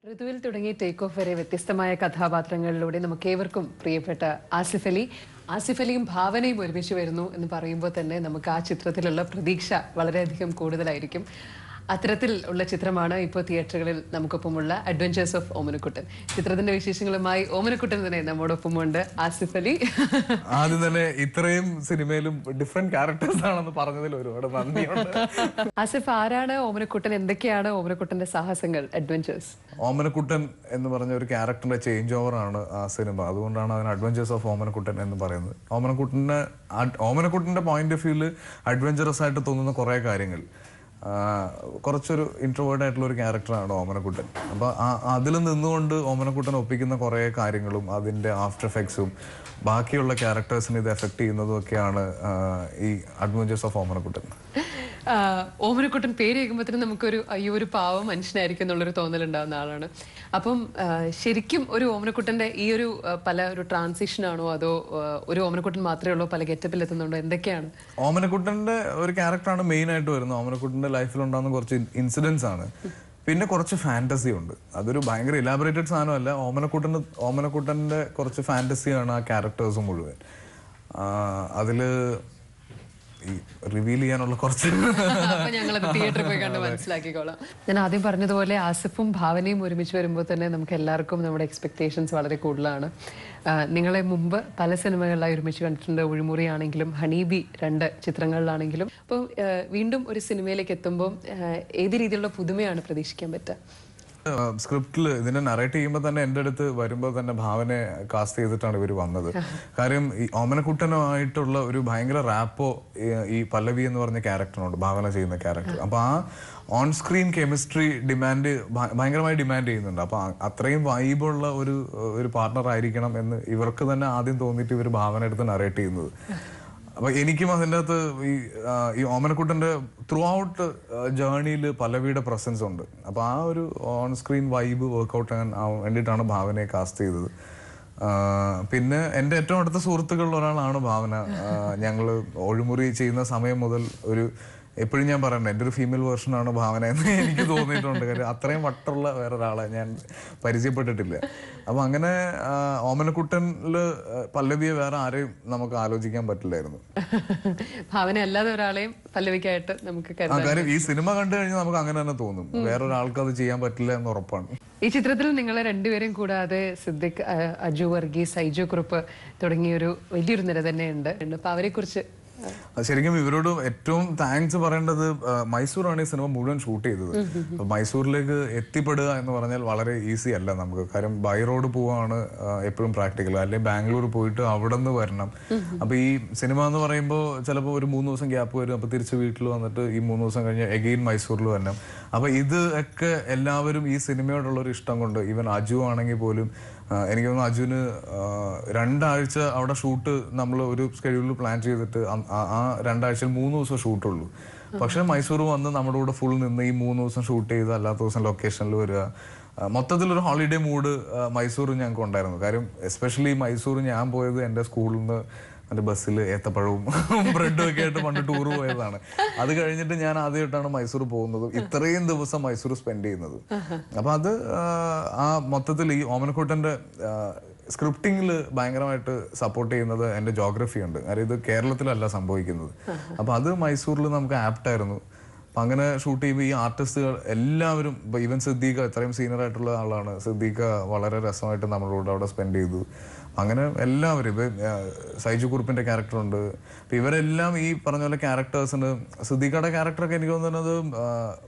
ഋതുവിൽ തുടങ്ങി take off വരെ വ്യത്യസ്തമായ കഥാപാത്രങ്ങളിലൂടെ നമുക്കേവർക്കും പ്രിയപ്പെട്ട ആസിഫ് അലിയും ഭാവനയും ഒരുമിച്ച് വരുന്നു എന്ന് പറയുമ്പോൾ തന്നെ നമുക്ക് ആ ചിത്രത്തിലുള്ള പ്രതീക്ഷ വളരെയധികം കൂടുതലായിരിക്കും. അത്തരത്തിൽ ഉള്ള ചിത്രമാണ് ഇപ്പോൾ തിയേറ്ററുകളിൽ നമുക്കൊപ്പമുള്ള അഡ്വഞ്ചേഴ്സ് ഓഫ് ഓമനക്കുട്ടൻ. ചിത്രത്തിന്റെ വിശേഷങ്ങളുമായി ഓമനക്കുട്ടൻ തന്നെ നമ്മോടൊപ്പമുണ്ട്. ആസിഫ് അലി, ആദ്യം തന്നെ ഇത്രയും സിനിമയിലും ഡിഫറെന്റ് ക്യാരക്ടേഴ്സ് ആണെന്ന് പറഞ്ഞതിൽ ഒരുപാട് നന്ദിയുണ്ട്. ആസിഫ്, ആരാണ് ഓമനക്കുട്ടൻ? എന്തൊക്കെയാണ് ഓമനക്കുട്ടന്റെ സാഹസങ്ങൾ അഡ്വഞ്ചേഴ്സ്? ഓമനക്കുട്ടൻ എന്ന് പറഞ്ഞ ഒരു ക്യാരക്ടറിന്റെ ചേഞ്ച് ഓവർ ആണ് ആ സിനിമ. അതുകൊണ്ടാണ് അതിന് അഡ്വഞ്ചേഴ്സ് ഓഫ് ഓമനക്കുട്ടൻ എന്ന് പറയുന്നത്. ഓമനക്കുട്ടന്റെ പോയിന്റ് ഓഫ് വ്യൂല് അഡ്വഞ്ചറസ് ആയിട്ട് തോന്നുന്ന കുറെ കാര്യങ്ങൾ, കുറച്ചൊരു ഇൻട്രോവേർഡ് ആയിട്ടുള്ള ഒരു ക്യാരക്ടറാണ് ഓമനക്കുട്ടൻ. അപ്പൊ അതിൽ നിന്നുകൊണ്ട് ഓമനക്കുട്ടൻ ഒപ്പിക്കുന്ന കുറെ കാര്യങ്ങളും അതിന്റെ ആഫ്റ്റർ എഫക്ട്സും ബാക്കിയുള്ള ക്യാരക്ടേഴ്സിന് ഇത് എഫക്ട് ചെയ്യുന്നതും ഒക്കെയാണ് ഈ അഡ്വഞ്ചേഴ്സ് ഓഫ് ഓമനക്കുട്ടൻ. ഓമനക്കുട്ടൻ പേര് കേൾക്കുമ്പോഴത്തേനും നമുക്കൊരു ഒരു പാവം മനുഷ്യനായിരിക്കും എന്നുള്ളൊരു തോന്നലുണ്ടാവുന്ന ആളാണ്. അപ്പം ശരിക്കും ഒരു ഓമനക്കുട്ടന്റെ ഈ ഒരു ഒരു ട്രാൻസിഷൻ ആണോ, അതോ ഒരു ഓമനക്കുട്ടൻ മാത്രമേ ഉള്ളൂ, പല ഗെറ്റപ്പിൽ എത്തുന്നുണ്ടോ? എന്തൊക്കെയാണ്? ഓമനക്കുട്ടന്റെ ഒരു ക്യാരക്ടറാണ് മെയിൻ ആയിട്ട് വരുന്നത്. ഓമനക്കുട്ടന്റെ ലൈഫിൽ ഉണ്ടാകുന്ന കുറച്ച് ഇൻസിഡൻസ് ആണ്. പിന്നെ കുറച്ച് ഫാന്റസി ഉണ്ട്. അതൊരു ഭയങ്കര ഇലാബറേറ്റഡ് സാധനമല്ല. ഓമനക്കുട്ടന്റെ കുറച്ച് ഫാന്റസിയാണ് ആ ക്യാരക്ടേഴ്സ് മുഴുവൻ. അതില് റിവീൽ ചെയ്യാനുള്ള കുറച്ച് ഞങ്ങളത് തിയേറ്ററിൽ പോയി കണ്ട് മനസ്സിലാക്കിക്കോളാം. ഞാൻ ആദ്യം പറഞ്ഞതുപോലെ ആസിഫും ഭാവനയും ഒരുമിച്ച് വരുമ്പോൾ തന്നെ നമുക്ക് എല്ലാവർക്കും നമ്മുടെ എക്സ്പെക്ടേഷൻസ് വളരെ കൂടുതലാണ്. നിങ്ങളെ മുമ്പ് പല സിനിമകളിലായി ഒരുമിച്ച് കണ്ടിട്ടുണ്ട്. ഒഴിമുറി ആണെങ്കിലും ഹണീബി 2 ചിത്രങ്ങളിലാണെങ്കിലും. അപ്പോൾ വീണ്ടും ഒരു സിനിമയിലേക്ക് എത്തുമ്പോൾ ഏത് രീതിയിലുള്ള പുതുമയാണ് പ്രതീക്ഷിക്കാൻ പറ്റുക? സ്ക്രിപ്റ്റിൽ ഇതിനെ നറേറ്റ് ചെയ്യുമ്പോൾ തന്നെ എൻ്റെ അടുത്ത് വരുമ്പോൾ തന്നെ ഭാവനയെ കാസ്റ്റ് ചെയ്തിട്ടാണ് ഇവർ വന്നത്. കാര്യം ഈ ഓമനക്കുട്ടനുമായിട്ടുള്ള ഒരു ഭയങ്കര റാപ്പോ ഈ പല്ലവി എന്ന് പറഞ്ഞ ക്യാരക്ടറിനുണ്ട്, ഭാവന ചെയ്യുന്ന ക്യാരക്ടർ. അപ്പൊ ആ ഓൺ സ്ക്രീൻ കെമിസ്ട്രി ഭയങ്കരമായി ഡിമാൻഡ് ചെയ്യുന്നുണ്ട്. അപ്പൊ അത്രയും വൈബുള്ള ഒരു പാർട്ണർ ആയിരിക്കണം എന്ന് ഇവർക്ക് തന്നെ ആദ്യം തോന്നിയിട്ട് ഇവർ ഭാവന എടുത്ത് നറേറ്റ് ചെയ്യുന്നത്. അപ്പൊ എനിക്കും അതിൻ്റെ അകത്ത് ഈ ഓമനക്കുട്ടന്റെ ത്രൂ ഔട്ട് ജേർണിയിൽ പല്ലവിയുടെ പ്രസൻസ് ഉണ്ട്. അപ്പൊ ആ ഒരു ഓൺ സ്ക്രീൻ വൈബ് വർക്ക്ഔട്ട് ചെയ്യാൻ വേണ്ടിയിട്ടാണ് ഭാവനയെ കാസ്റ്റ് ചെയ്തത്. പിന്നെ എൻ്റെ ഏറ്റവും അടുത്ത സുഹൃത്തുക്കളിൽ ഒരാളാണ് ഭാവന. ഞങ്ങള് ഒഴിമുറി ചെയ്യുന്ന സമയം മുതൽ എപ്പോഴും ഞാൻ പറയണ്ട, എൻ്റെ ഒരു ഫീമെയിൽ വേർഷനാണ് ഭാവന എന്ന് എനിക്ക് തോന്നിയിട്ടുണ്ട്. കാര്യം അത്രയും വട്ടുള്ള വേറൊരാളെ ഞാൻ പരിചയപ്പെട്ടിട്ടില്ല. അപ്പൊ അങ്ങനെ ഓമനക്കുട്ടനില് പല്ലവിയെ വേറെ ആരെയും നമുക്ക് ആലോചിക്കാൻ പറ്റില്ലായിരുന്നു. ഭാവന അല്ലാതെ ഒരാളെയും പല്ലവിക്കായിട്ട് നമുക്ക് കാര്യം ഈ സിനിമ കണ്ടു കഴിഞ്ഞാൽ നമുക്ക് അങ്ങനെ തന്നെ തോന്നും, വേറൊരാൾക്ക് അത് ചെയ്യാൻ പറ്റില്ല എന്ന് ഉറപ്പാണ്. ഈ ചിത്രത്തിൽ നിങ്ങളെ രണ്ടുപേരും കൂടാതെ സിദ്ദിഖ്, അജു വർഗീസ്, സൈജു കുറുപ്പ് തുടങ്ങിയൊരു വലിയൊരു നിര തന്നെ ഉണ്ട്. അപ്പൊ അവരെ കുറിച്ച് ശരിക്കും ഇവരോട് ഏറ്റവും താങ്ക്സ് പറയേണ്ടത്, മൈസൂറാണ് ഈ സിനിമ മുഴുവൻ ഷൂട്ട് ചെയ്തത്. മൈസൂരിലേക്ക് എത്തിപ്പെടുക എന്ന് പറഞ്ഞാൽ വളരെ ഈസി അല്ല നമുക്ക്. കാര്യം ബൈ റോഡ് പോവാണ് എപ്പോഴും പ്രാക്ടിക്കൽ, അല്ലെങ്കിൽ ബാംഗ്ലൂർ പോയിട്ട് അവിടെ നിന്ന് വരണം. അപ്പൊ ഈ സിനിമ എന്ന് പറയുമ്പോൾ ചിലപ്പോൾ ഒരു 3 ദിവസം ഗ്യാപ്പ് വരും. അപ്പൊ തിരിച്ച് വീട്ടിൽ വന്നിട്ട് ഈ 3 ദിവസം കഴിഞ്ഞ് എഗെയിൻ മൈസൂരിൽ വരണം. അപ്പൊ ഇത് ഒക്കെ എല്ലാവരും ഈ സിനിമയോടുള്ള ഒരു ഇഷ്ടം കൊണ്ട്, ഈവൻ അജു ആണെങ്കിൽ പോലും എനിക്ക് തോന്നുന്നു അജുന് 2 ആഴ്ച അവിടെ ഷൂട്ട് നമ്മൾ ഒരു സ്കെഡ്യൂളിൽ പ്ലാൻ ചെയ്തിട്ട് ആ 2 ആഴ്ചയിൽ 3 ദിവസം ഷൂട്ടുള്ളൂ. പക്ഷെ മൈസൂർ വന്ന് നമ്മുടെ കൂടെ ഫുൾ നിന്ന് ഈ 3 ദിവസം ഷൂട്ട് ചെയ്ത് അല്ലാത്ത ദിവസം ലൊക്കേഷനിൽ വരിക. മൊത്തത്തിലൊരു ഹോളിഡേ മൂഡ് മൈസൂർ ഞങ്ങൾക്ക് ഉണ്ടായിരുന്നു. കാര്യം എസ്പെഷ്യലി മൈസൂർ ഞാൻ പോയത് എൻ്റെ സ്കൂളിൽ നിന്ന് എൻ്റെ ബസ്സിൽ ഏത്തപ്പഴവും ബ്രെഡും ഒക്കെ ആയിട്ട് പണ്ട് ടൂർ പോയതാണ്. അത് കഴിഞ്ഞിട്ട് ഞാൻ ആദ്യമായിട്ടാണ് മൈസൂർ പോകുന്നത്, ഇത്രയും ദിവസം മൈസൂർ സ്പെൻഡ് ചെയ്യുന്നത്. അപ്പൊ അത് ആ മൊത്തത്തിൽ ഈ ഓമനക്കുട്ടന്റെ സ്ക്രിപ്റ്റിംഗിൽ ഭയങ്കരമായിട്ട് സപ്പോർട്ട് ചെയ്യുന്നത് എൻ്റെ ജോഗ്രഫി ഉണ്ട്. കാര്യം ഇത് കേരളത്തിലല്ല സംഭവിക്കുന്നത്. അപ്പൊ അത് മൈസൂരിൽ നമുക്ക് ആപ്റ്റായിരുന്നു. അപ്പൊ അങ്ങനെ ഷൂട്ട് ചെയ്യുമ്പോൾ ഈ ആർട്ടിസ്റ്റുകൾ എല്ലാവരും, ഇപ്പൊ ഈവൻ സിദ്ദീഖ ഇത്രയും സീനിയർ ആയിട്ടുള്ള ആളാണ്, സിദ്ദീഖ വളരെ രസമായിട്ട് നമ്മളോട് അവിടെ സ്പെൻഡ് ചെയ്തു. അങ്ങനെ എല്ലാവരും, ഇപ്പൊ സൈജു കുറുപ്പിന്റെ ക്യാരക്ടറുണ്ട്. അപ്പൊ ഇവരെല്ലാം ഈ പറഞ്ഞ പോലെ ക്യാരക്ടേഴ്സിന്, സിദ്ദീഖയുടെ ക്യാരക്ടറൊക്കെ എനിക്ക് തോന്നുന്നത്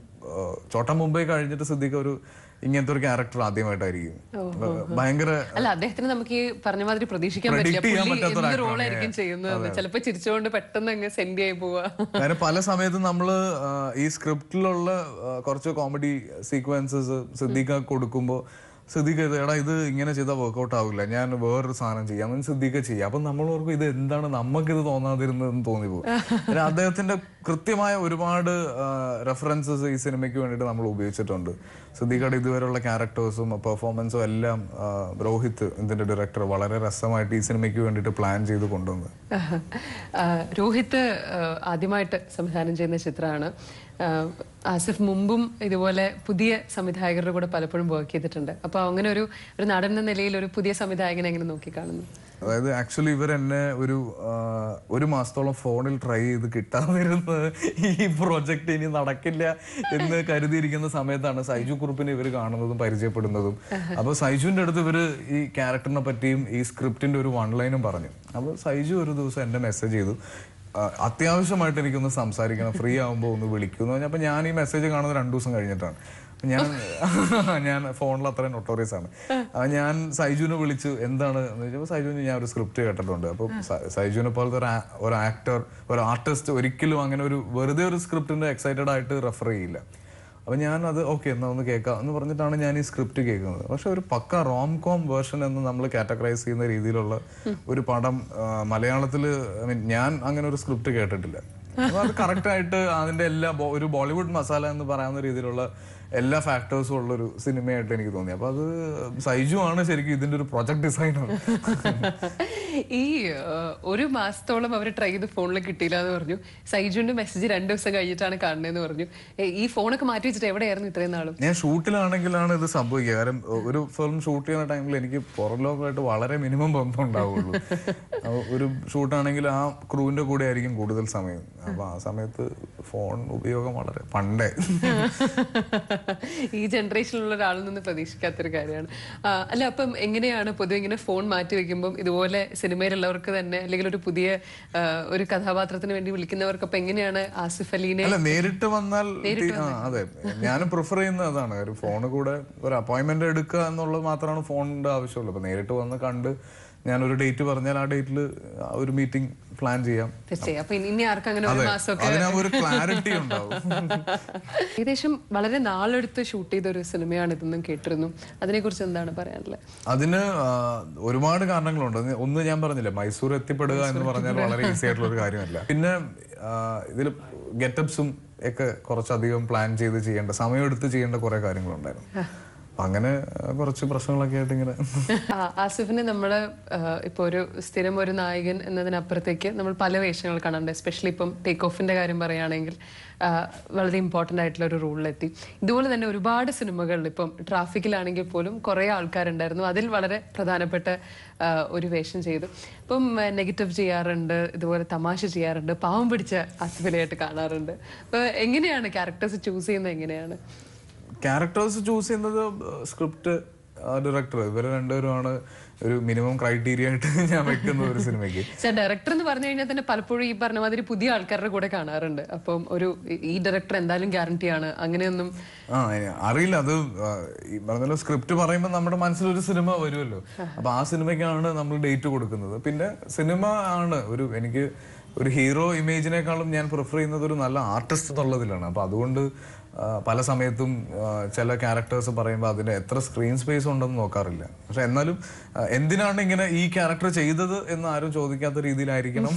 ചോട്ടാ മുംബൈ കഴിഞ്ഞിട്ട് സിദ്ദീഖ ഇങ്ങനത്തെ ഒരു ക്യാരക്ടർ ആദ്യമായിട്ടായിരിക്കും. ഭയങ്കര അല്ല, അദ്ദേഹത്തിന് നമുക്ക് ഈ പറഞ്ഞ മാതിരി പ്രതീക്ഷിക്കാൻ പറ്റില്ല റോളായിരിക്കും ചെയ്യുന്നത്. ചിലപ്പോ ചിരിച്ചുകൊണ്ട് പെട്ടെന്ന് അങ്ങ് സെൻഡ് ആയി പോവാ. കാരണം പല സമയത്തും നമ്മള് ഈ സ്ക്രിപ്റ്റിലുള്ള കുറച്ച് കോമഡി സീക്വൻസസ് സിദ്ദീഖ കൊടുക്കുമ്പോ സിദ്ദീഖ എടാ ഇത് ഇങ്ങനെ ചെയ്താൽ വർക്ക്ഔട്ട് ആവില്ല, ഞാൻ വേറൊരു സാധനം ചെയ്യാം, അവൻ സിദ്ദീഖ ചെയ്യാം. അപ്പൊ നമ്മൾ ഓർക്കും ഇത് എന്താണ് നമുക്കിത് തോന്നാതിരുന്നതെന്ന് തോന്നിപ്പോകും. അദ്ദേഹത്തിന്റെ കൃത്യമായ ഒരുപാട് റെഫറൻസസ് ഈ സിനിമയ്ക്ക് വേണ്ടിയിട്ട് നമ്മൾ ഉപയോഗിച്ചിട്ടുണ്ട്. സിദ്ദീഖയുടെ ഇതുവരെയുള്ള ക്യാരക്ടേഴ്സും പെർഫോമൻസും എല്ലാം രോഹിത്, ഇതിന്റെ ഡയറക്ടർ, വളരെ രസമായിട്ട് ഈ സിനിമയ്ക്ക് വേണ്ടിയിട്ട് പ്ലാൻ ചെയ്ത് കൊണ്ടുവന്നത്. രോഹിത് ആദ്യമായിട്ട് സംവിധാനം ചെയ്യുന്ന ചിത്രമാണ്. ആസിഫ് മുമ്പും ഇതുപോലെ പുതിയ സംവിധായകരുടെ കൂടെ പലപ്പോഴും വർക്ക് ചെയ്തിട്ടുണ്ട്. അപ്പൊ അങ്ങനെ ഒരു നടൻ എന്ന നിലയിൽ ഒരു പുതിയ സംവിധായകനെ എങ്ങനെ നോക്കിക്കാണുന്നു? അതായത് ആക്ച്വലി ഇവർ എന്നെ ഒരു മാസത്തോളം ഫോണിൽ ട്രൈ ചെയ്ത് കിട്ടാതിരുന്നത് ഈ പ്രോജക്റ്റ് ഇനി നടക്കില്ല എന്ന് കരുതിയിരിക്കുന്ന സമയത്താണ് സൈജു കുറുപ്പിനെ ഇവർ കാണുന്നതും പരിചയപ്പെടുന്നതും. അപ്പൊ സൈജുവിന്റെ അടുത്ത് ഇവര് ഈ ക്യാരക്ടറിനെ പറ്റിയും ഈ സ്ക്രിപ്റ്റിന്റെ ഒരു വൺ ലൈനും പറഞ്ഞു. അപ്പൊ സൈജു ഒരു ദിവസം എന്നെ മെസ്സേജ് ചെയ്തു, അത്യാവശ്യമായിട്ട് എനിക്കൊന്ന് സംസാരിക്കണം, ഫ്രീ ആകുമ്പോൾ ഒന്ന് വിളിക്കുന്നു. അപ്പൊ ഞാൻ ഈ മെസ്സേജ് കാണുന്നത് 2 ദിവസം കഴിഞ്ഞിട്ടാണ്. ഞാൻ ഫോണിൽ അത്രയും നൊട്ടോറിയസ് ആണ്. ഞാൻ സൈജുവിനെ വിളിച്ചു, എന്താണ് എന്ന് ചോദിച്ചപ്പോൾ സൈജുവിന് ഞാൻ ഒരു സ്ക്രിപ്റ്റ് കേട്ടിട്ടുണ്ട്. അപ്പോൾ സൈജുവിനെ പോലത്തെ ഒരു ആക്ടർ, ഒരു ആർട്ടിസ്റ്റ് ഒരിക്കലും അങ്ങനെ വെറുതെ ഒരു സ്ക്രിപ്റ്റിന്റെ എക്സൈറ്റഡ് ആയിട്ട് റെഫർ ചെയ്യില്ല. അപ്പൊ ഞാൻ അത് ഓക്കെ എന്നാ ഒന്ന് കേൾക്കാം എന്ന് പറഞ്ഞിട്ടാണ് ഞാൻ ഈ സ്ക്രിപ്റ്റ് കേൾക്കുന്നത്. പക്ഷെ ഒരു പക്ക റോം കോം വേർഷൻ എന്ന് നമ്മൾ കാറ്റഗറൈസ് ചെയ്യുന്ന രീതിയിലുള്ള ഒരു പടം മലയാളത്തിൽ ഞാൻ അങ്ങനെ ഒരു സ്ക്രിപ്റ്റ് കേട്ടിട്ടില്ല. അപ്പൊ അത് കറക്റ്റ് ആയിട്ട് അതിന്റെ ഒരു ബോളിവുഡ് മസാല എന്ന് പറയാവുന്ന രീതിയിലുള്ള എല്ലാ ഫാക്ടേഴ്സും ഉള്ളൊരു സിനിമയായിട്ട് എനിക്ക് തോന്നി. അപ്പൊ അത് സൈജു ആണ് ശരിക്കും ഇതിന്റെ ഒരു പ്രൊജക്ട് ഡിസൈനർ. ഈ ഒരു മാസത്തോളം അവർ ട്രൈ ചെയ്ത് ഫോണിൽ കിട്ടിയില്ല എന്ന് പറഞ്ഞു. സൈജുവിന്റെ മെസ്സേജ് 2 ദിവസം കഴിഞ്ഞിട്ടാണ് കാണുന്നതെന്ന് പറഞ്ഞു. ഈ ഫോണൊക്കെ മാറ്റി വെച്ചിട്ട് എവിടെയായിരുന്നു ഇത്രയും നാളും? ഞാൻ ഷൂട്ടിലാണെങ്കിലാണ് ഇത് സംഭവിക്കുക. കാരണം ഒരു ഫിലിം ഷൂട്ട് ചെയ്യുന്ന ടൈമിൽ എനിക്ക് പുറം ലോകമായിട്ട് വളരെ മിനിമം ബന്ധം ഉണ്ടാവുള്ളൂ. ഒരു ഷൂട്ടാണെങ്കിൽ ആ ക്രൂവിന്റെ കൂടെ ആയിരിക്കും കൂടുതൽ സമയം. അപ്പൊ ആ സമയത്ത് ഫോൺ ഉപയോഗം വളരെ പണ്ടേ ഈ ജനറേഷനിലുള്ള ഒരാളിൽ നിന്ന് പ്രതീക്ഷിക്കാത്തൊരു കാര്യമാണ്. അല്ല, അപ്പം എങ്ങനെയാണ് പൊതുവെ ഇങ്ങനെ ഫോൺ മാറ്റി വെക്കുമ്പോൾ ഇതുപോലെ സിനിമയിലുള്ളവർക്ക് തന്നെ അല്ലെങ്കിൽ ഒരു പുതിയ ഒരു കഥാപാത്രത്തിന് വേണ്ടി വിളിക്കുന്നവർക്ക് അപ്പൊ എങ്ങനെയാണ് ആസിഫ് അലീനെ നേരിട്ട് വന്നാൽ? അതെ, ഞാനും പ്രിഫർ ചെയ്യുന്നത് അതാണ്. ഒരു ഫോണ് കൂടെ ഒരു അപ്പോയിന്റ്മെന്റ് എടുക്കുക എന്നുള്ളത് മാത്രമാണ് ഫോണിന്റെ ആവശ്യമുള്ളൂ. അപ്പൊ നേരിട്ട് വന്ന് കണ്ട് ഞാനൊരു ഡേറ്റ് പറഞ്ഞാൽ ആ ഡേറ്റിൽ ഒരു മീറ്റിംഗ് പ്ലാൻ ചെയ്യാം. ഒരു ക്ലാരിറ്റി ഉണ്ടാവും. ഏകദേശം വളരെ നാളെടുത്ത് ഷൂട്ട് ചെയ്ത ഒരു സിനിമയാണ് ഇതെന്നും കേട്ടിരുന്നു. അതിനെ കുറിച്ച് എന്താണ് പറയാനുള്ളത്? അതിന് ഒരുപാട് കാരണങ്ങളുണ്ട്. ഒന്ന് ഞാൻ പറഞ്ഞില്ലേ, മൈസൂർ എത്തിപ്പെടുക എന്ന് പറഞ്ഞാൽ വളരെ ഈസി ആയിട്ടുള്ള ഒരു കാര്യമല്ല. പിന്നെ ഇതിൽ ഗെറ്റപ്സും ഒക്കെ കുറച്ചധികം പ്ലാൻ ചെയ്ത് സമയമെടുത്ത് ചെയ്യേണ്ട കുറെ കാര്യങ്ങളുണ്ടായിരുന്നു. അങ്ങനെ കുറച്ച് പ്രശ്നങ്ങളൊക്കെ ആയിട്ട് ഇങ്ങനെ. ആസിഫിന് നമ്മള് ഇപ്പൊ ഒരു സ്ഥിരം ഒരു നായകൻ എന്നതിനപ്പുറത്തേക്ക് നമ്മൾ പല വേഷങ്ങൾ കാണാറുണ്ട്. എസ്പെഷ്യലി ഇപ്പം ടേക്ക് ഓഫിന്റെ കാര്യം പറയുകയാണെങ്കിൽ വളരെ ഇമ്പോർട്ടൻ്റ് ആയിട്ടുള്ള ഒരു റോളിലെത്തി. ഇതുപോലെ തന്നെ ഒരുപാട് സിനിമകളിൽ ഇപ്പം ട്രാഫിക്കിലാണെങ്കിൽ പോലും കുറേ ആൾക്കാരുണ്ടായിരുന്നു. അതിൽ വളരെ പ്രധാനപ്പെട്ട ഒരു വേഷം ചെയ്തു. ഇപ്പം നെഗറ്റീവ് ചെയ്യാറുണ്ട്, ഇതുപോലെ തമാശ ചെയ്യാറുണ്ട്, പാവം പിടിച്ച ആസിഫിലായിട്ട് കാണാറുണ്ട്. അപ്പൊ എങ്ങനെയാണ് ക്യാരക്ടേഴ്സ് ചൂസ് ചെയ്യുന്നത്? എങ്ങനെയാണ് ക്യാരക്ടേഴ്സ് ചൂസ് ചെയ്യുന്നത്? സ്ക്രിപ്റ്റ്, ഡയറക്ടർ, ഇവര് രണ്ടുപേരുമാണ് ഒരു മിനിമം ക്രൈറ്റീരിയ ആയിട്ട് ഞാൻ വെക്കുന്നത് ഒരു സിനിമയ്ക്ക്. ഡയറക്ടർ എന്ന് പറഞ്ഞു കഴിഞ്ഞാൽ തന്നെ പലപ്പോഴും ഈ പറഞ്ഞ മാതിരി പുതിയ ആൾക്കാരുടെ കൂടെ കാണാറുണ്ട്. അപ്പം ഈ ഡയറക്ടർ എന്തായാലും ഗ്യാരണ്ടി ആണ്, അങ്ങനെയൊന്നും അറിയില്ല. അത് ഈ പറഞ്ഞല്ലോ, സ്ക്രിപ്റ്റ് പറയുമ്പോൾ നമ്മുടെ മനസ്സിലൊരു സിനിമ വരുമല്ലോ. അപ്പൊ ആ സിനിമയ്ക്കാണ് നമ്മൾ ഡേറ്റ് കൊടുക്കുന്നത്. പിന്നെ സിനിമ ആണ് എനിക്ക് ഒരു ഹീറോ ഇമേജിനേക്കാളും ഞാൻ പ്രിഫർ ചെയ്യുന്നത് ഒരു നല്ല ആർട്ടിസ്റ്റ് എന്നുള്ളതിലാണ്. അപ്പൊ അതുകൊണ്ട് പല സമയത്തും ചില ക്യാരക്ടേഴ്സ് പറയുമ്പോൾ അതിന് എത്ര സ്ക്രീൻ സ്പേസ് ഉണ്ടെന്ന് നോക്കാറില്ല. പക്ഷെ എന്നാലും എന്തിനാണ് ഇങ്ങനെ ഈ ക്യാരക്ടർ ചെയ്തത് എന്ന് ആരും ചോദിക്കാത്ത രീതിയിലായിരിക്കണം.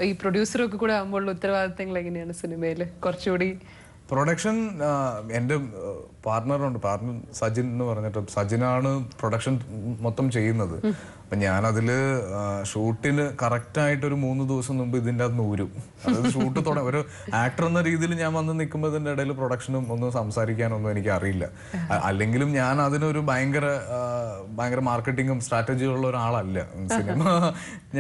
ഈ പ്രൊഡ്യൂസറൊക്കെ കൂടെ ആകുമ്പോൾ ഉത്തരവാദിത്തങ്ങൾ എങ്ങനെയാണ് സിനിമയില്? കുറച്ചുകൂടി പ്രൊഡക്ഷൻ, എൻ്റെ പാർട്ണർ സജിൻ എന്ന് പറഞ്ഞിട്ട്, സജിനാണ് പ്രൊഡക്ഷൻ മൊത്തം ചെയ്യുന്നത്. അപ്പൊ ഞാനതില് ഷൂട്ടിന് കറക്റ്റായിട്ട് ഒരു 3 ദിവസം മുമ്പ് ഇതിൻ്റെ അത് നൂരും. അതായത് ഷൂട്ട് ഒരു ആക്ടർ എന്ന രീതിയിൽ ഞാൻ വന്ന് നിൽക്കുമ്പോൾ ഇതിൻ്റെ ഇടയിൽ പ്രൊഡക്ഷനും ഒന്നും സംസാരിക്കാനൊന്നും എനിക്ക് അറിയില്ല. അല്ലെങ്കിലും ഞാൻ അതിനൊരു ഭയങ്കര മാർക്കറ്റിങ്ങും സ്ട്രാറ്റജിയുള്ള ഒരാളല്ല. സിനിമ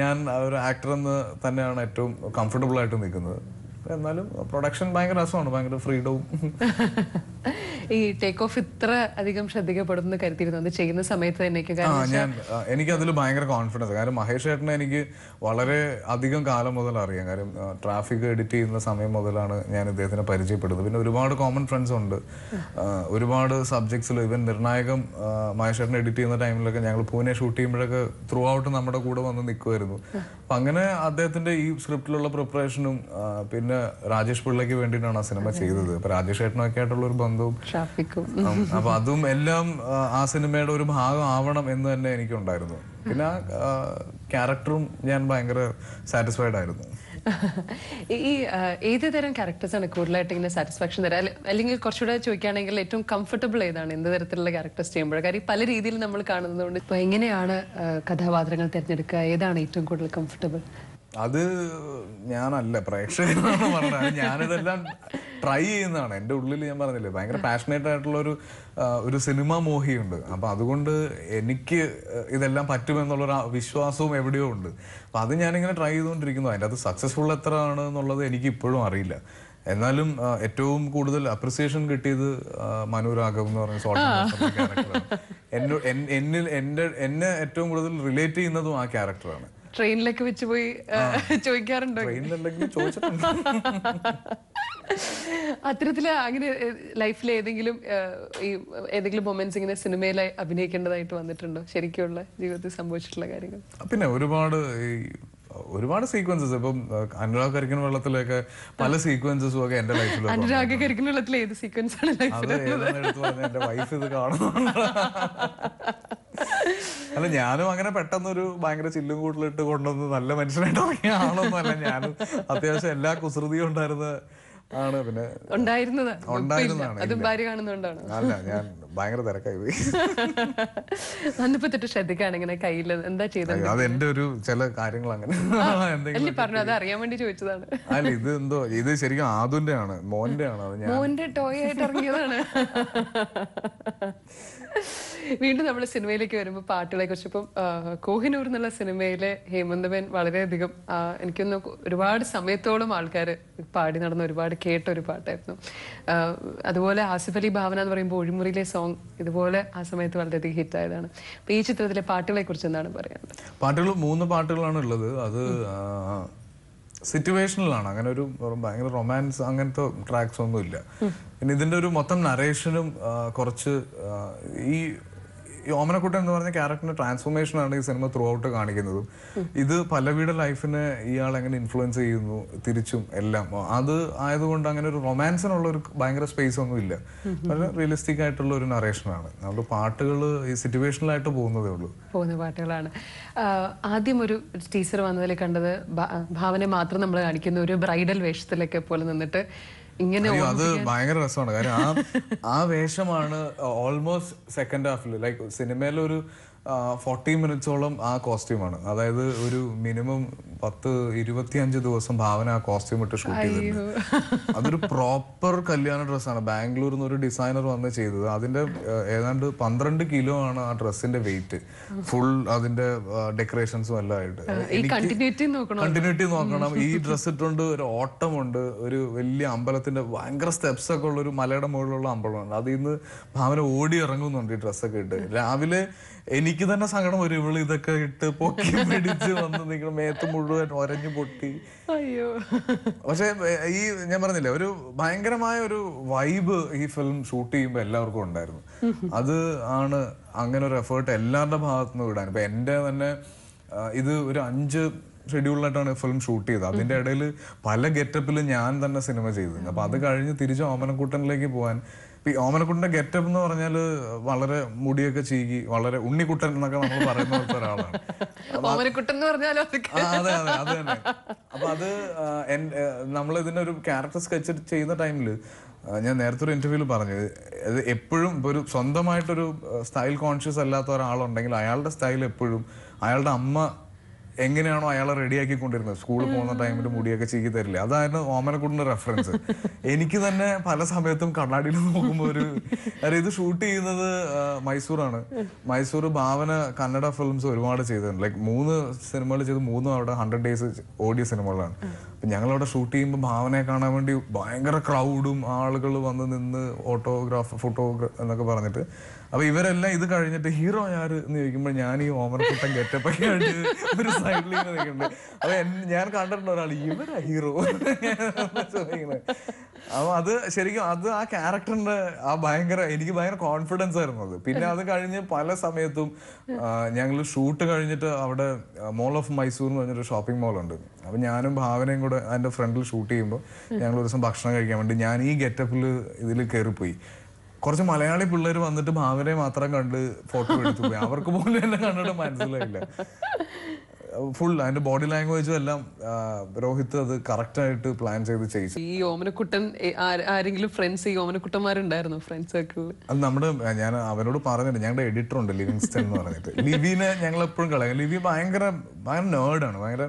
ഞാൻ ഒരു ആക്ടർ എന്ന് തന്നെയാണ് ഏറ്റവും കംഫർട്ടബിൾ ആയിട്ട് നിൽക്കുന്നത്. എന്നാലും പ്രൊഡക്ഷൻ ഭയങ്കര രസമാണ്, ഭയങ്കര ഫ്രീഡവും. ഈ ടേക്ക് ഓഫ് ഇത്ര അധികം ശ്രദ്ധിക്കപ്പെടുന്നു കരുതിയിരുന്നു ചെയ്യുന്ന സമയത്ത് തന്നെ? എനിക്ക് അതിൽ ഭയങ്കര കോൺഫിഡൻസ്. കാരണം മഹേഷ് ചേട്ടനെ എനിക്ക് വളരെ അധികം കാലം മുതൽ അറിയാം. കാര്യം ട്രാഫിക് എഡിറ്റ് ചെയ്യുന്ന സമയം മുതലാണ് ഞാൻ ഇദ്ദേഹത്തിനെ പരിചയപ്പെടുന്നത്. പിന്നെ ഒരുപാട് കോമൺ ഫ്രണ്ട്സ് ഉണ്ട്. ഒരുപാട് സബ്ജക്ട്സിൽ ഇവൻ നിർണായകം മഹേഷ് ചേട്ടനെ എഡിറ്റ് ചെയ്യുന്ന ടൈമിലൊക്കെ ഞങ്ങൾ പൂനെ ഷൂട്ട് ചെയ്യുമ്പോഴൊക്കെ ത്രൂ ഔട്ട് നമ്മുടെ കൂടെ വന്ന് നിൽക്കുമായിരുന്നു. അപ്പൊ അങ്ങനെ അദ്ദേഹത്തിന്റെ ഈ സ്ക്രിപ്റ്റിലുള്ള പ്രിപ്പറേഷനും പിന്നെ രാജേഷ് പിള്ളയ്ക്ക് വേണ്ടിയിട്ടാണ് ആ സിനിമ ചെയ്തത്. അപ്പൊ രാജേഷ് ചേട്ടനൊക്കെ ആയിട്ടുള്ള ഒരു ബന്ധവും അപ്പൊ അതും എല്ലാം ആ സിനിമയുടെ ഒരു ഭാഗം ആവണം എന്ന് തന്നെ എനിക്കുണ്ടായിരുന്നു. പിന്നെ ആ ക്യാരക്ടറും ഞാൻ ഭയങ്കര സാറ്റിസ്ഫൈഡ് ആയിരുന്നു. ഈ ഏത് തരം ക്യാരക്ടേഴ്സാണ് കൂടുതലായിട്ട് ഇങ്ങനെ സാറ്റിസ്ഫാക്ഷൻ തരാം? അല്ലെങ്കിൽ കുറച്ചുകൂടെ ചോദിക്കുകയാണെങ്കിൽ ഏറ്റവും കംഫർട്ടബിൾ ഏതാണ് എന്ത് തരത്തിലുള്ള ക്യാരക്ടേഴ്സ് ചെയ്യുമ്പോൾ? കാര്യം പല രീതിയിൽ നമ്മൾ കാണുന്നതുകൊണ്ട് ഇപ്പൊ എങ്ങനെയാണ് കഥാപാത്രങ്ങൾ തിരഞ്ഞെടുക്കുക? ഏതാണ് ഏറ്റവും കൂടുതൽ കംഫർട്ടബിൾ? അത് ഞാനല്ല, പ്രേക്ഷകനാണ് പറഞ്ഞത്. ഞാനിതെല്ലാം ട്രൈ ചെയ്യുന്നതാണ്. എൻ്റെ ഉള്ളിൽ ഞാൻ പറഞ്ഞില്ലേ ഭയങ്കര പാഷനേറ്റ് ആയിട്ടുള്ള ഒരു സിനിമ മോഹിയുണ്ട്. അപ്പൊ അതുകൊണ്ട് എനിക്ക് ഇതെല്ലാം പറ്റുമെന്നുള്ളൊരു വിശ്വാസവും എവിടെയോ ഉണ്ട്. അപ്പൊ അത് ഞാനിങ്ങനെ ട്രൈ ചെയ്തുകൊണ്ടിരിക്കുന്നു. അതിൻ്റെ അത് സക്സസ്ഫുൾ എത്ര ആണ് എന്നുള്ളത് എനിക്ക് ഇപ്പോഴും അറിയില്ല. എന്നാലും ഏറ്റവും കൂടുതൽ അപ്രിസിയേഷൻ കിട്ടിയത് മനു രാഘവ് എന്ന് പറഞ്ഞ ക്യാരക്ടറാണ്. എന്നെ ഏറ്റവും കൂടുതൽ റിലേറ്റ് ചെയ്യുന്നതും ആ ക്യാരക്ടറാണ്. ട്രെയിനിലൊക്കെ വെച്ച് പോയി ചോദിക്കാറുണ്ടോ? ട്രെയിനിലുണ്ടെങ്കിൽ ചോദിച്ചിട്ടുണ്ട്. അത്തരത്തില് അങ്ങനെ ലൈഫിൽ ഏതെങ്കിലും ഈ ഏതെങ്കിലും മൊമെന്റ്സ് ഇങ്ങനെ സിനിമയിൽ അഭിനയിക്കേണ്ടതായിട്ട് വന്നിട്ടുണ്ടോ? ശരിക്കുള്ള ജീവിതത്തിൽ സംഭവിച്ചിട്ടുള്ള കാര്യങ്ങൾ? പിന്നെ ഒരുപാട് സീക്വൻസസ്. ഇപ്പം അനുരാഗ് കരിക്കൻ വെള്ളത്തിലൊക്കെ പല സീക്വൻസസും ഒക്കെ എന്റെ ലൈഫിൽ. അനുരാഗ് കരിക്കൻ വെള്ളത്തിൽ ഏത് സീക്വൻസ് ആണ് എന്റെ വൈഫ് ഇത് കാണുന്നു. അല്ല, ഞാനും അങ്ങനെ പെട്ടെന്നൊരു ഭയങ്കര ചില്ലും കൂട്ടിലിട്ട് കൊണ്ടുവന്ന് നല്ല മനുഷ്യനായിട്ട് ഇറങ്ങിയ ആളൊന്നുമല്ല. ഞാനും അത്യാവശ്യം എല്ലാ കുസൃതിയും ഉണ്ടായിരുന്ന ആണ്. പിന്നെ ഉണ്ടായിരുന്നതാണ്. അതും ഭാര്യ കാണുന്നോണ്ടാണ്. അല്ല, ഞാൻ ഭയങ്കര തിരക്കായി പോയി. വന്നപ്പോ തൊട്ട് ശ്രദ്ധിക്കാണ് ഇങ്ങനെ കയ്യിൽ എന്താ ചെയ്തത്. അത് എന്റെ ഒരു ചില കാര്യങ്ങൾ അങ്ങനെ പറഞ്ഞു, അത് അറിയാൻ വേണ്ടി ചോദിച്ചതാണ്. അല്ല, ഇത് ശരിക്കും ആദുന്റെ ആണ്, മോന്റെ ആണ്. അത് മോന്റെ ടോയ് ആയിട്ട് ഇറങ്ങിയതാണ്. വീണ്ടും നമ്മൾ സിനിമയിലേക്ക് വരുമ്പോൾ പാട്ടുകളെ കുറിച്ച്, ഇപ്പം കോഹിനൂർ എന്നുള്ള സിനിമയിലെ ഹേമന്തവൻ വളരെയധികം എനിക്കൊന്ന് ഒരുപാട് സമയത്തോളം ആൾക്കാർ പാടി നടന്ന, ഒരുപാട് കേട്ട ഒരു പാട്ടായിരുന്നു. അതുപോലെ ആസിഫ് അലി ഭാവന എന്ന് പറയുമ്പോൾ ഒഴിമുറിയിലെ സോങ് ഇതുപോലെ ആ സമയത്ത് വളരെയധികം ഹിറ്റായതാണ്. അപ്പൊ ഈ ചിത്രത്തിലെ പാട്ടുകളെ കുറിച്ച് എന്താണ് പറയാനുള്ളത്? പാട്ടുകൾ 3 പാട്ടുകളാണ് ഉള്ളത്. അത് സിറ്റുവേഷനിലാണ്. അങ്ങനെ ഒരു ഭയങ്കര റൊമാൻസ് അങ്ങനത്തെ ട്രാക്സ് ഒന്നും ഇല്ല. പിന്നെ ഇതിന്റെ ഒരു മൊത്തം നറേഷനും കുറച്ച് ഈ ഓമനക്കുട്ടൻ എന്ന് പറഞ്ഞ ക്യാരക്ടറിന്റെ ട്രാൻസ്ഫോർമേഷൻ ആണ് ഈ സിനിമ ത്രൂ ഔട്ട് കാണിക്കുന്നതും. ഇത് പല്ലവിയുടെ ലൈഫിനെ ഇയാൾ എങ്ങനെ ഇൻഫ്ലുവൻസ് ചെയ്യുന്നു തിരിച്ചും എല്ലാം. അത് ആയതുകൊണ്ട് അങ്ങനെ ഒരു റൊമാൻസിനുള്ള ഒരു ഭയങ്കര സ്പേസ് ഒന്നും ഇല്ല. വളരെ റിയലിസ്റ്റിക് ആയിട്ടുള്ള ഒരു നറേഷനാണ്. അതുകൊണ്ട് പാട്ടുകൾ ഈ സിറ്റുവേഷനിലായിട്ട് പോകുന്നതേ ഉള്ളൂ. പോകുന്ന പാട്ടുകളാണ്. ആദ്യം ഒരു ടീച്ചർ വന്നതിൽ കണ്ടത് ഭാവനെ മാത്രം നമ്മൾ കാണിക്കുന്ന ഒരു ബ്രൈഡൽ വേഷത്തിലൊക്കെ പോലെ നിന്നിട്ട് ഇങ്ങനെ. അത് ഭയങ്കര രസമാണ്. കാര്യം ആ വേഷമാണ് ഓൾമോസ്റ്റ് സെക്കൻഡ് ഹാഫിൽ, ലൈക്ക് സിനിമയിലൊരു 40 മിനിറ്റ്സോളം ആ കോസ്റ്റ്യൂമാണ്. അതായത് ഒരു മിനിമം 10-25 ദിവസം ഭാവന ആ കോസ്റ്റ്യൂം ഇട്ട് ഷൂട്ട് ചെയ്തിട്ടുണ്ട്. അതൊരു പ്രോപ്പർ കല്യാണ ഡ്രസ്സാണ്. ബാംഗ്ലൂരിൽ നിന്ന് ഒരു ഡിസൈനർ വന്ന് ചെയ്തത്. അതിന്റെ ഏതാണ്ട് 12 കിലോ ആണ് ആ ഡ്രസ്സിന്റെ വെയിറ്റ്. ഫുൾ അതിന്റെ ഡെക്കറേഷൻസും എല്ലാം ആയിട്ട്. കണ്ടിന്യൂറ്റി നോക്കണം. ഈ ഡ്രസ്സ് ഇട്ടുകൊണ്ട് ഒരു ഓട്ടമുണ്ട്. ഒരു വലിയ അമ്പലത്തിന്റെ ഭയങ്കര സ്റ്റെപ്സ് ഒക്കെ ഉള്ള ഒരു മലയുടെ മുകളിലുള്ള അമ്പലമുണ്ട്. അതിൽ നിന്ന് ഭാവന ഓടി ഇറങ്ങുന്നുണ്ട് ഈ ഡ്രസ്സൊക്കെ ഇട്ട്. രാവിലെ എനിക്ക് തന്നെ സങ്കടം വരും. ഇവള് ഇതൊക്കെ ഇട്ട് പൊക്കി പിടിച്ച് വന്ന് നിൽക്കണം, മേത്ത് മുഴുവൻ ഒരഞ്ഞു പൊട്ടി. പക്ഷെ ഈ ഞാൻ പറഞ്ഞില്ലേ, ഒരു ഭയങ്കരമായ ഒരു വൈബ് ഈ ഫിലിം ഷൂട്ട് ചെയ്യുമ്പോൾ എല്ലാവർക്കും ഉണ്ടായിരുന്നു. അത് ആണ് അങ്ങനെ ഒരു എഫേർട്ട് എല്ലാവരുടെ ഭാഗത്തുനിന്ന് വിടാൻ. ഇപ്പൊ എന്റെ തന്നെ ഇത് ഒരു 5 ഷെഡ്യൂളിലായിട്ടാണ് ഫിലിം ഷൂട്ട് ചെയ്തത്. അതിന്റെ ഇടയിൽ പല ഗെറ്റപ്പിൽ ഞാൻ തന്നെ സിനിമ ചെയ്തത്. അപ്പൊ അത് കഴിഞ്ഞ് തിരിച്ച് ഓമനക്കുട്ടനിലേക്ക് പോകാൻ, ഈ ഓമനക്കുട്ടന്റെ ഗെറ്റപ്പ് എന്ന് പറഞ്ഞാൽ വളരെ മുടിയൊക്കെ ചീകി വളരെ ഉണ്ണിക്കുട്ടൻ എന്നൊക്കെ നമ്മൾ പറയുന്ന പോലത്തെ ഒരാളാണ്. അതെ അതെ അത് തന്നെ. അപ്പൊ അത് നമ്മൾ ഇതിന്റെ ഒരു ക്യാരക്ടർ സ്കെച്ച് ചെയ്യുന്ന ടൈമിൽ ഞാൻ നേരത്തെ ഒരു ഇന്റർവ്യൂവിൽ പറഞ്ഞു, അത് എപ്പോഴും ഇപ്പൊ ഒരു സ്വന്തമായിട്ടൊരു സ്റ്റൈൽ കോൺഷ്യസ് അല്ലാത്ത ഒരാളുണ്ടെങ്കിൽ അയാളുടെ സ്റ്റൈൽ എപ്പോഴും അയാളുടെ അമ്മ എങ്ങനെയാണോ അയാളെ റെഡിയാക്കിക്കൊണ്ടിരുന്നത്, സ്കൂളിൽ പോകുന്ന ടൈമിൽ മുടിയൊക്കെ ചീക്കി തരില്ലേ, അതായിരുന്നു ഓമനക്കുട്ടന്റെ റെഫറൻസ്. എനിക്ക് തന്നെ പല സമയത്തും കണ്ണാടിയിൽ നോക്കുമ്പോൾ ഇത് ഷൂട്ട് ചെയ്യുന്നത് മൈസൂറാണ്. മൈസൂർ ഭാവന കന്നഡ ഫിലിംസ് ഒരുപാട് ചെയ്തിട്ടുണ്ട്. ലൈക്ക് 3 സിനിമകൾ ചെയ്ത് 3 അവിടെ 100 days ഓടിയ സിനിമകളാണ്. അപ്പൊ ഞങ്ങളവിടെ ഷൂട്ട് ചെയ്യുമ്പോൾ ഭാവനയെ കാണാൻ വേണ്ടി ഭയങ്കര ക്രൗഡും ആളുകൾ വന്ന് നിന്ന് ഫോട്ടോഗ്രാഫ് എന്നൊക്കെ പറഞ്ഞിട്ട്. അപ്പൊ ഇവരെല്ലാം ഇത് കഴിഞ്ഞിട്ട് ഹീറോ ആര് എന്ന് ചോദിക്കുമ്പോൾ ഞാൻ ഈ ഓമനക്കുട്ടൻ ഗെറ്റപ്പൊക്കെ ആയിട്ട് ഒരു സൈഡിൽ ഇങ്ങനെ നിൽക്കുന്നുണ്ട്. അപ്പൊ ഞാൻ കണ്ടിട്ടുണ്ട് ഒരാൾ ഇവരാ ഹീറോ ചോദിക്കുന്നത്. അപ്പൊ അത് ശരിക്കും അത് ആ ക്യാരക്ടറിന്റെ എനിക്ക് ഭയങ്കര കോൺഫിഡൻസ് ആയിരുന്നു അത്. പിന്നെ അത് കഴിഞ്ഞ് പല സമയത്തും ഞങ്ങൾ ഷൂട്ട് കഴിഞ്ഞിട്ട് അവിടെ മോൾ ഓഫ് മൈസൂർ എന്ന് പറഞ്ഞൊരു ഷോപ്പിംഗ് മോൾ ഉണ്ട്. അപ്പൊ ഞാനും ഭാവനയും കൂടെ അതിന്റെ ഫ്രണ്ടിൽ ഷൂട്ട് ചെയ്യുമ്പോൾ ഞങ്ങൾ ഒരു ദിവസം ഭക്ഷണം കഴിക്കാൻ വേണ്ടി ഞാൻ ഈ ഗെറ്റപ്പിൽ ഇതിൽ കയറിപ്പോയി. കുറച്ച് മലയാളി പിള്ളേർ വന്നിട്ട് ഭാവനയെ മാത്രം കണ്ട് ഫോട്ടോ എടുത്തു പോയി. അവർക്ക് പോലും എന്നെ കണ്ടിട്ട് മനസ്സിലായില്ല. ഫുൾ അതിന്റെ ബോഡി ലാംഗ്വേജും എല്ലാം രോഹിത് അത് കറക്റ്റ് ആയിട്ട് പ്ലാൻ ചെയ്ത് ചെയ്യിച്ചു. ഈ ഓമനക്കുട്ടൻ ആരെങ്കിലും ഫ്രണ്ട്സ്, ഈ ഓമനക്കുട്ടന്മാരുണ്ടായിരുന്നു ഫ്രണ്ട്സ് സർക്കിളിൽ? അത് നമ്മുടെ ഞാൻ അവനോട് പറഞ്ഞിട്ട്, ഞങ്ങളുടെ എഡിറ്റർ ഉണ്ട് ലിവിങ്സ്റ്റൺ എന്ന് പറഞ്ഞിട്ട്, ലിവിനെ ഞങ്ങൾ എപ്പോഴും കളയാം. ലിവി ഭയങ്കര നേർഡാണ്, ഭയങ്കര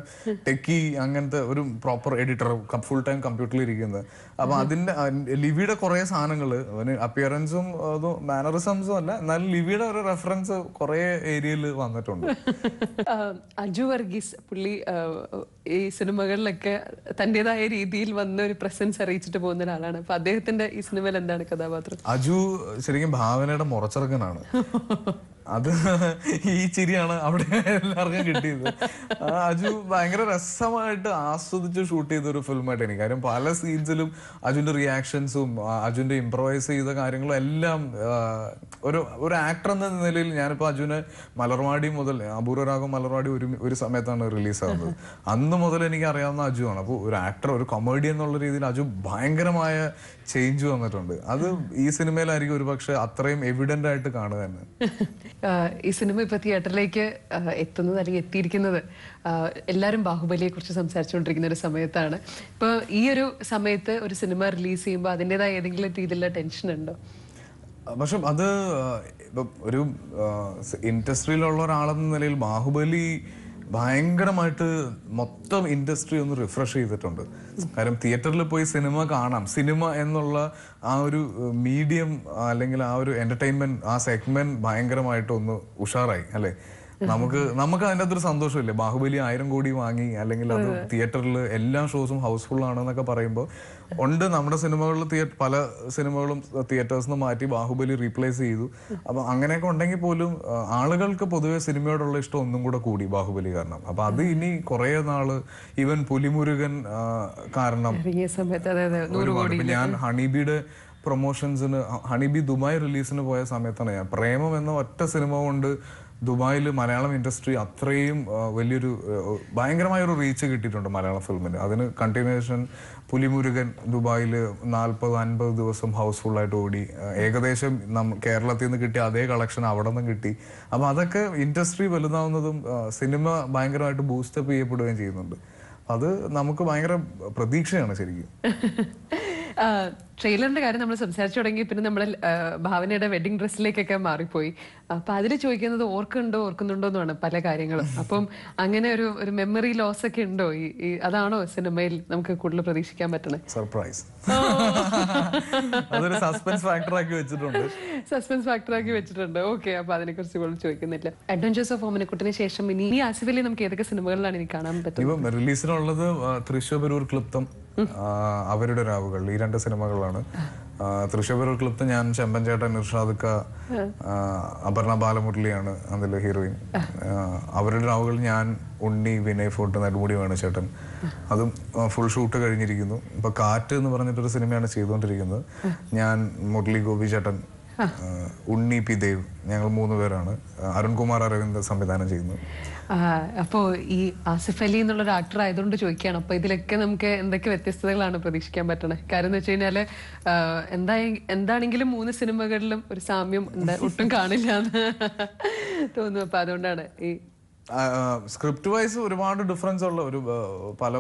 ടെക്കി, അങ്ങനത്തെ ഒരു പ്രോപ്പർ എഡിറ്റർ, ഫുൾ ടൈം കമ്പ്യൂട്ടറിൽ ഇരിക്കുന്നത്. അപ്പൊ അതിന്റെ ലിവിയുടെ കുറെ സാധനങ്ങൾ, അവന് അപ്പിയറൻസും അതും മാനറിസംസും അല്ല, എന്നാലും ലിവിയുടെ ഒരു റെഫറൻസ് കുറെ ഏരിയയിൽ വന്നിട്ടുണ്ട്. അജു വർഗീസ് പുള്ളി ഈ സിനിമകളിലൊക്കെ തന്റേതായ രീതിയിൽ വന്ന ഒരു പ്രസൻസ് അറിയിച്ചിട്ട് പോകുന്ന ഒരാളാണ്. അപ്പൊ അദ്ദേഹത്തിന്റെ ഈ സിനിമയിൽ എന്താണ് കഥാപാത്രം? അജു ശരിക്കും ഭാവനയുടെ മുറച്ചിറക്കനാണ്. അത് ഈ ചിരിയാണ് അവിടെ എല്ലാവർക്കും കിട്ടിയത്. അജു ഭയങ്കര രസമായിട്ട് ആസ്വദിച്ച് ഷൂട്ട് ചെയ്ത ഒരു ഫിലിമായിട്ട് എനിക്ക്. കാര്യം പല സീൻസിലും അജുന്റെ റിയാക്ഷൻസും അജുന്റെ ഇംപ്രവൈസ് ചെയ്ത കാര്യങ്ങളും എല്ലാം ഒരു ആക്ടർ എന്ന നിലയിൽ ഞാനിപ്പോൾ അജുനെ മലർവാടി മുതൽ, അപൂർവരാഗം മലർവാടി ഒരു സമയത്താണ് റിലീസാകുന്നത്, അന്ന് മുതൽ എനിക്ക് അറിയാവുന്ന അജുവാണ്. അപ്പോൾ ഒരു ആക്ടർ, ഒരു കൊമേഡിയൻ എന്നുള്ള രീതിയിൽ അജു ഭയങ്കരമായ ചേഞ്ച് വന്നിട്ടുണ്ട്. അത് ഈ സിനിമയിലായിരിക്കും ഒരു പക്ഷെ അത്രയും എവിഡന്റ് ആയിട്ട് കാണുക തന്നെ. ഈ സിനിമ ഇപ്പൊ തിയേറ്ററിലേക്ക് എത്തുന്നത് അല്ലെങ്കിൽ എത്തിയിരിക്കുന്നത് എല്ലാവരും ബാഹുബലിയെ കുറിച്ച് സംസാരിച്ചുകൊണ്ടിരിക്കുന്ന ഒരു സമയത്താണ്. ഇപ്പൊ ഈ ഒരു സമയത്ത് ഒരു സിനിമ റിലീസ് ചെയ്യുമ്പോൾ അതിൻ്റെതായ ഏതെങ്കിലും രീതിയിലുള്ള ടെൻഷൻ ഉണ്ടോ? പക്ഷെ അത് ഒരു ഇൻഡസ്ട്രിയിലുള്ള ഒരാളെന്ന നിലയിൽ ബാഹുബലി ഭയങ്കരമായിട്ട് മൊത്തം ഇൻഡസ്ട്രി ഒന്ന് റിഫ്രഷ് ചെയ്തിട്ടുണ്ട്. കാര്യം തിയേറ്ററിൽ പോയി സിനിമ കാണാം, സിനിമ എന്നുള്ള ആ ഒരു മീഡിയം അല്ലെങ്കിൽ ആ ഒരു എന്റർടൈൻമെന്റ്, ആ സെഗ്മെന്റ് ഭയങ്കരമായിട്ട് ഒന്ന് ഉഷാറായി അല്ലെ. നമുക്ക് അതിൻ്റെ അകത്തൊരു സന്തോഷമില്ലേ, ബാഹുബലി 1000 കോടി വാങ്ങി, അല്ലെങ്കിൽ അത് തിയേറ്ററിൽ എല്ലാ ഷോസും ഹൗസ്ഫുൾ ആണെന്നൊക്കെ പറയുമ്പോൾ ഉണ്ട്. നമ്മുടെ സിനിമകളിൽ പല സിനിമകളും തിയേറ്റേഴ്സിൽ നിന്ന് മാറ്റി ബാഹുബലി റീപ്ലേസ് ചെയ്തു. അപ്പൊ അങ്ങനെയൊക്കെ ഉണ്ടെങ്കിൽ പോലും ആളുകൾക്ക് പൊതുവെ സിനിമയോടുള്ള ഇഷ്ടം ഒന്നും കൂടെ കൂടി ബാഹുബലി കാരണം. അപ്പൊ അത് ഇനി കുറെ നാള്, ഈവൻ പുലിമുരുകൻ കാരണം ഞാൻ ഹണിബിയുടെ പ്രൊമോഷൻസിന്, ഹണിബി ദുബായ് റിലീസിന് പോയ സമയത്താണ് ഞാൻ പ്രേമം എന്ന ഒറ്റ സിനിമ കൊണ്ട് ദുബായിൽ മലയാളം ഇൻഡസ്ട്രി അത്രയും വലിയൊരു ഭയങ്കരമായൊരു റീച്ച് കിട്ടിയിട്ടുണ്ട് മലയാളം ഫിലിമിന്. അതിന് കണ്ടിന്യൂഷൻ പുലിമുരുകൻ ദുബായിൽ 40-50 ദിവസം ഹൗസ്ഫുൾ ആയിട്ട് ഓടി. ഏകദേശം കേരളത്തിൽ നിന്ന് കിട്ടിയ അതേ കളക്ഷൻ അവിടെ നിന്നും കിട്ടി. അപ്പൊ അതൊക്കെ ഇൻഡസ്ട്രി വലുതാവുന്നതും സിനിമ ഭയങ്കരമായിട്ട് ബൂസ്റ്റപ്പ് ചെയ്യപ്പെടുകയും ചെയ്യുന്നുണ്ട്. അത് നമുക്ക് ഭയങ്കര പ്രതീക്ഷയാണ് ശരിക്കും. ട്രെയിലറിന്റെ കാര്യം നമ്മൾ സംസാരിച്ചു തുടങ്ങി, പിന്നെ നമ്മൾ ഭാവനയുടെ വെഡിങ് ഡ്രസ്സിലേക്കൊക്കെ മാറിപ്പോയി. അപ്പൊ അതിൽ ചോദിക്കുന്നത് ഓർക്കുന്നുണ്ടോ എന്നാണ് പല കാര്യങ്ങളും. അപ്പം അങ്ങനെ ഒരു മെമ്മറി ലോസ് ഒക്കെ ഉണ്ടോ? അതാണോ സിനിമയിൽ നമുക്ക് കൂടുതൽ പ്രതീക്ഷിക്കാൻ പറ്റണേ? സർപ്രൈസ്. അതൊരു സസ്പെൻസ് ഫാക്ടർ ആക്കി വെച്ചിട്ടുണ്ട്. ഓക്കെ, അപ്പൊ അതിനെ കുറിച്ച് കൂടുതൽ ചോദിക്കുന്നില്ല. അഡ്വഞ്ചേഴ്സ് ഓഫ് ഓമനക്കുട്ടന് ശേഷം ഇനി ആസിഫലി നമുക്ക് ഏതൊക്കെ സിനിമകളിലാണ് ഇനി കാണാൻ പറ്റുന്നത്? റിലീസിനുള്ളത് തൃശ്ശൂർ ക്ലിപ്തം, അവരുടെ രാവുകൾ, ഈ 2 സിനിമകളാണ്. തൃശ്ശൂർ ക്ലിപ്ത് ഞാൻ ചെമ്പൻ ചേട്ടൻ, ഇർഷാദ്, അപർണ ബാലമുരളിയാണ് അതിലെ ഹീറോയിൻ. അവരുടെ രാവുകൾ ഞാൻ, ഉണ്ണി, വിനയ് ഫോർട്ട്, നെടുമുടി വേണുചേട്ടൻ. അതും ഫുൾ ഷൂട്ട് കഴിഞ്ഞിരിക്കുന്നു. ഇപ്പൊ കാറ്റ് എന്ന് പറഞ്ഞിട്ടൊരു സിനിമയാണ് ചെയ്തുകൊണ്ടിരിക്കുന്നത്. ഞാൻ, മുരളി ഗോപി ചേട്ടൻ, ഉണ്ണി പി ദേവ്, ഞങ്ങൾ 3 പേരാണ്. അരുൺകുമാർ അരവിന്ദ് സംവിധാനം ചെയ്യുന്നു. അപ്പോ ഈ ആസിഫ് അലി എന്നുള്ള ഒരു ആക്ടർ ആയതുകൊണ്ട് ചോദിക്കുകയാണ്, അപ്പൊ ഇതിലൊക്കെ നമുക്ക് എന്തൊക്കെ വ്യത്യസ്തതകളാണ് പ്രതീക്ഷിക്കാൻ പറ്റണേ? കാര്യം എന്ന് വെച്ച് കഴിഞ്ഞാല് എന്താണെങ്കിലും 3 സിനിമകളിലും ഒരു സാമ്യം ഒട്ടും കാണില്ല എന്ന് തോന്നുന്നു. അപ്പൊ അതുകൊണ്ടാണ് ഈ സ്ക്രിപ്റ്റ് വൈസ് ഒരുപാട് ഡിഫറൻസ് ഉള്ള ഒരു പല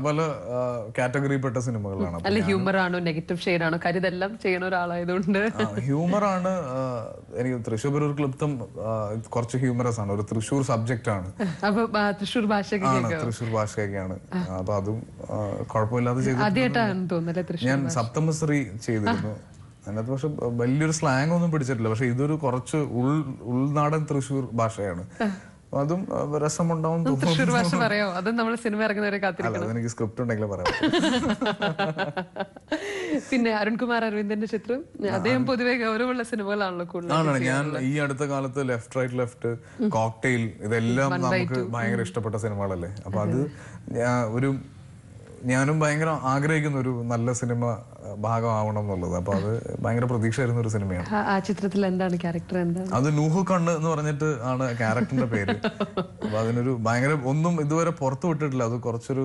കാറ്റഗറിപ്പെട്ട സിനിമകളാണ്. അല്ല, ഹ്യൂമർ ആണോ, നെഗറ്റീവ് ഷെയ്ഡ് ആണോ? കാര്യം ഇതെല്ലാം ചെയ്യുന്ന ഒരാളായതുകൊണ്ട് ഹ്യൂമർ ആണ്. എനിക്ക് തൃശ്ശൂർ ക്ലിപ്തം കുറച്ച് ഹ്യൂമറസ് ആണ്, ഒരു തൃശ്ശൂർ സബ്ജക്റ്റ് ആണ്. അപ്പൊ തൃശ്ശൂർ ഭാഷയൊക്കെയാണ്. അപ്പൊ അതും കുഴപ്പമില്ലാതെ ചെയ്തു. ഞാൻ സപ്തമശ്രീ ചെയ്തിരുന്നു അതിനകത്ത്. പക്ഷെ വലിയൊരു സ്ലാങ് ഒന്നും പിടിച്ചിട്ടില്ല. പക്ഷെ ഇതൊരു കുറച്ച് ഉൾനാടൻ തൃശ്ശൂർ ഭാഷയാണ്. അതും രസമുണ്ടാവും. എനിക്ക് സ്ക്രിപ്റ്റ് ഉണ്ടെങ്കിലും പറയാം. പിന്നെ അരുൺകുമാർ അരവിന്ദന്റെ ചിത്രം, അദ്ദേഹം പൊതുവെ ഗൗരവമുള്ള സിനിമകളാണല്ലോ കൂടുതൽ. ഞാൻ ഈ അടുത്ത കാലത്ത് ലെഫ്റ്റ്, കോക്ടെയിൽ, ഇതെല്ലാം നമുക്ക് ഭയങ്കര ഇഷ്ടപ്പെട്ട സിനിമകളല്ലേ. അപ്പൊ അത് ഞാനും ഭയങ്കര ആഗ്രഹിക്കുന്ന ഒരു നല്ല സിനിമ ഭാഗമാവണം എന്നുള്ളത്. അപ്പൊ അത് ഭയങ്കര പ്രതീക്ഷ വരുന്ന ഒരു സിനിമയാണ്. ആ ചിത്രത്തിൽ എന്താണ് ക്യാരക്ടർ? എന്താണ് അത്? നൂഹ് കണ്ണ് എന്ന് പറഞ്ഞിട്ട് ആണ് ക്യാരക്ടറിന്റെ പേര്. അപ്പൊ അതിനൊരു ഭയങ്കര ഒന്നും ഇതുവരെ പുറത്തു വിട്ടിട്ടില്ല. അത് കുറച്ചൊരു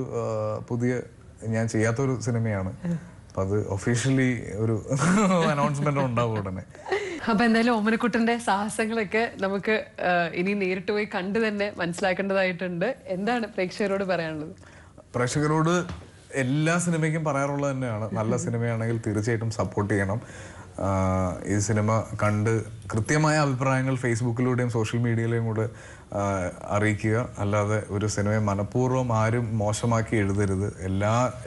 പുതിയ, ഞാൻ ചെയ്യാത്തൊരു സിനിമയാണ്. അപ്പൊ അത് ഒഫീഷ്യലി ഒരു അനൗൺസ്മെന്റ് ഉണ്ടാവും ഉടനെ. അപ്പൊ എന്തായാലും ഓമനക്കുട്ടന്റെ സാഹസങ്ങളൊക്കെ നമുക്ക് ഇനി നേരിട്ട് പോയി കണ്ടു തന്നെ മനസ്സിലാക്കേണ്ടതായിട്ടുണ്ട്. എന്താണ് പ്രേക്ഷകരോട് പറയാനുള്ളത്? പ്രേക്ഷകരോട് എല്ലാ സിനിമയ്ക്കും പറയാറുള്ളത് തന്നെയാണ്, നല്ല സിനിമയാണെങ്കിൽ തീർച്ചയായിട്ടും സപ്പോർട്ട് ചെയ്യണം. ഈ സിനിമ കണ്ട് കൃത്യമായ അഭിപ്രായങ്ങൾ ഫേസ്ബുക്കിലൂടെയും സോഷ്യൽ മീഡിയയിലെയും കൂടെ അറിയിക്കുക. അല്ലാതെ ഒരു സിനിമയെ മനഃപൂർവ്വം ആരും മോശമാക്കി എഴുതരുത്.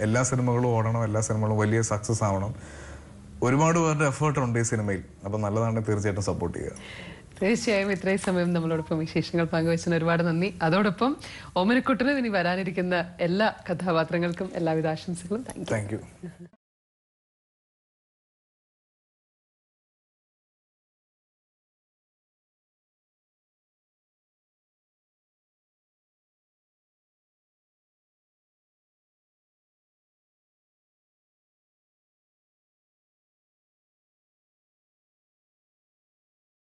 എല്ലാ സിനിമകളും ഓടണം, എല്ലാ സിനിമകളും വലിയ സക്സസ് ആവണം. ഒരുപാട് പേരുടെ എഫേർട്ട് ഉണ്ട് ഈ സിനിമയിൽ. അപ്പം നല്ലതാണെങ്കിൽ തീർച്ചയായിട്ടും സപ്പോർട്ട് ചെയ്യുക. തീർച്ചയായും ഇത്രയും സമയം നമ്മളോടൊപ്പം വിശേഷങ്ങൾ പങ്കുവച്ചതിന് ഒരുപാട് നന്ദി. അതോടൊപ്പം ഓമനക്കുട്ടനും ഇനി വരാനിരിക്കുന്ന എല്ലാ കഥാപാത്രങ്ങൾക്കും എല്ലാവിധ ആശംസകളും. Thank you.